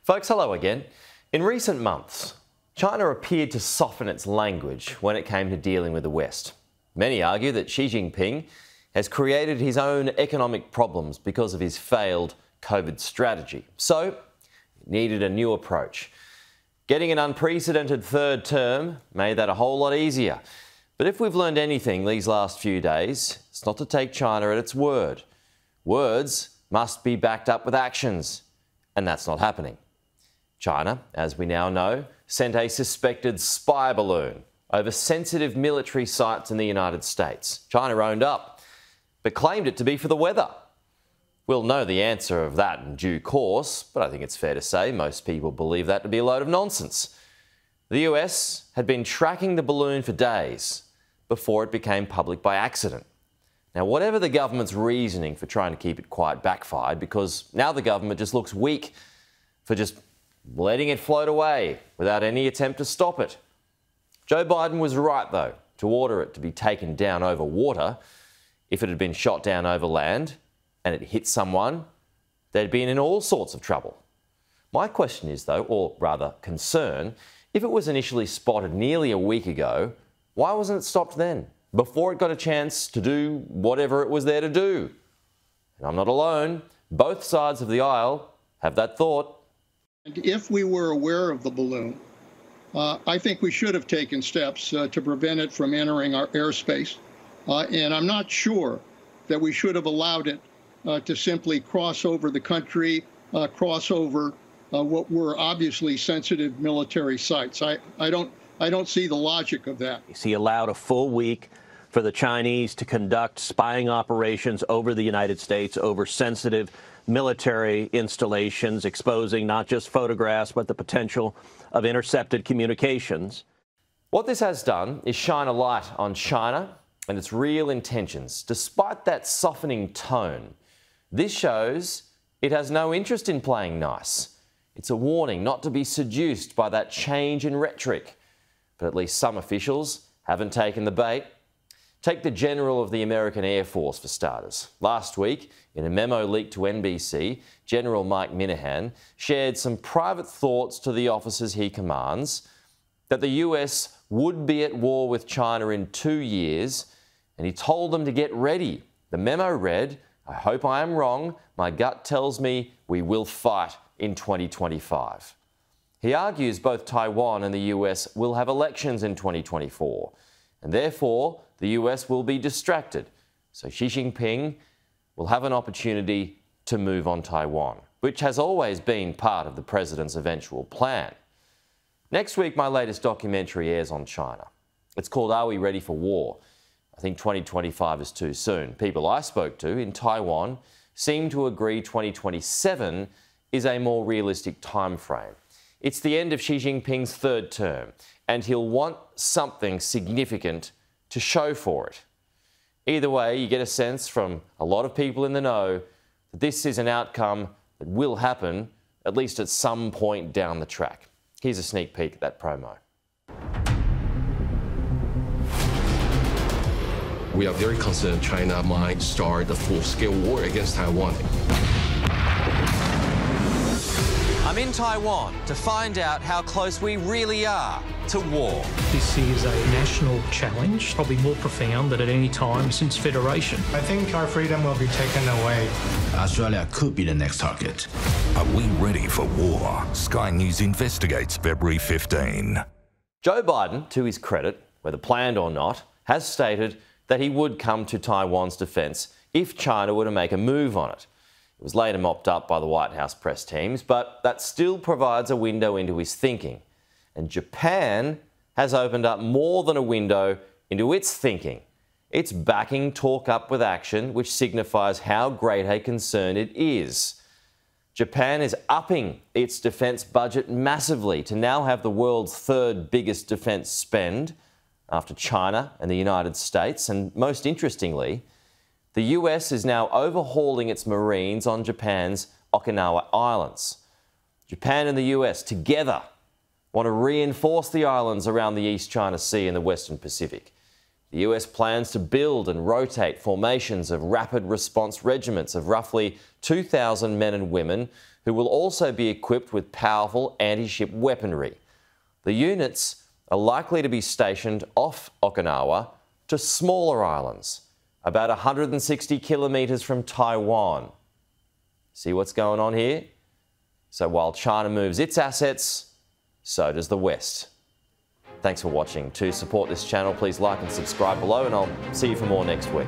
Folks, hello again. In recent months, China appeared to soften its language when it came to dealing with the West. Many argue that Xi Jinping has created his own economic problems because of his failed COVID strategy. So, it needed a new approach. Getting an unprecedented third term made that a whole lot easier. But if we've learned anything these last few days, it's not to take China at its word. Words must be backed up with actions, and that's not happening. China, as we now know, sent a suspected spy balloon over sensitive military sites in the United States. China owned up, but claimed it to be for the weather. We'll know the answer of that in due course, but I think it's fair to say most people believe that to be a load of nonsense. The US had been tracking the balloon for days before it became public by accident. Now, whatever the government's reasoning for trying to keep it quiet backfired, because now the government just looks weak for just letting it float away without any attempt to stop it. Joe Biden was right, though, to order it to be taken down over water. If it had been shot down over land and it hit someone, they'd been in all sorts of trouble. My question is, though, or rather concern, if it was initially spotted nearly a week ago, why wasn't it stopped then, before it got a chance to do whatever it was there to do? And I'm not alone. Both sides of the aisle have that thought. If we were aware of the balloon, I think we should have taken steps to prevent it from entering our airspace. And I'm not sure that we should have allowed it to simply cross over the country, cross over what were obviously sensitive military sites. I don't see the logic of that. He allowed a full week for the Chinese to conduct spying operations over the United States, over sensitive military installations, exposing not just photographs, but the potential of intercepted communications. What this has done is shine a light on China and its real intentions. Despite that softening tone, this shows it has no interest in playing nice. It's a warning not to be seduced by that change in rhetoric. But at least some officials haven't taken the bait. Take the General of the American Air Force, for starters. Last week, in a memo leaked to NBC, General Mike Minihan shared some private thoughts to the officers he commands that the US would be at war with China in 2 years, and he told them to get ready. The memo read, "I hope I am wrong. My gut tells me we will fight in 2025. He argues both Taiwan and the US will have elections in 2024, and therefore the US will be distracted. So Xi Jinping will have an opportunity to move on Taiwan, which has always been part of the president's eventual plan. Next week, my latest documentary airs on China. It's called Are We Ready for War? I think 2025 is too soon. People I spoke to in Taiwan seem to agree 2027 is a more realistic time frame. It's the end of Xi Jinping's third term, and he'll want something significant to show for it. Either way, you get a sense from a lot of people in the know that this is an outcome that will happen, at least at some point down the track. Here's a sneak peek at that promo. We are very concerned China might start a full-scale war against Taiwan. I'm in Taiwan to find out how close we really are to war. This is a national challenge, probably more profound than at any time since Federation. I think our freedom will be taken away. Australia could be the next target. Are we ready for war? Sky News investigates February 15. Joe Biden, to his credit, whether planned or not, has stated that he would come to Taiwan's defence if China were to make a move on it. It was later mopped up by the White House press teams, but that still provides a window into his thinking. And Japan has opened up more than a window into its thinking. It's backing talk up with action, which signifies how great a concern it is. Japan is upping its defence budget massively to now have the world's third biggest defence spend after China and the United States. And most interestingly, the US is now overhauling its Marines on Japan's Okinawa Islands. Japan and the US together want to reinforce the islands around the East China Sea and the Western Pacific. The US plans to build and rotate formations of rapid response regiments of roughly 2,000 men and women who will also be equipped with powerful anti-ship weaponry. The units are likely to be stationed off Okinawa to smaller islands, about 160 kilometres from Taiwan. See what's going on here? So while China moves its assets, so does the West. Thanks for watching. To support this channel, please like and subscribe below, and I'll see you for more next week.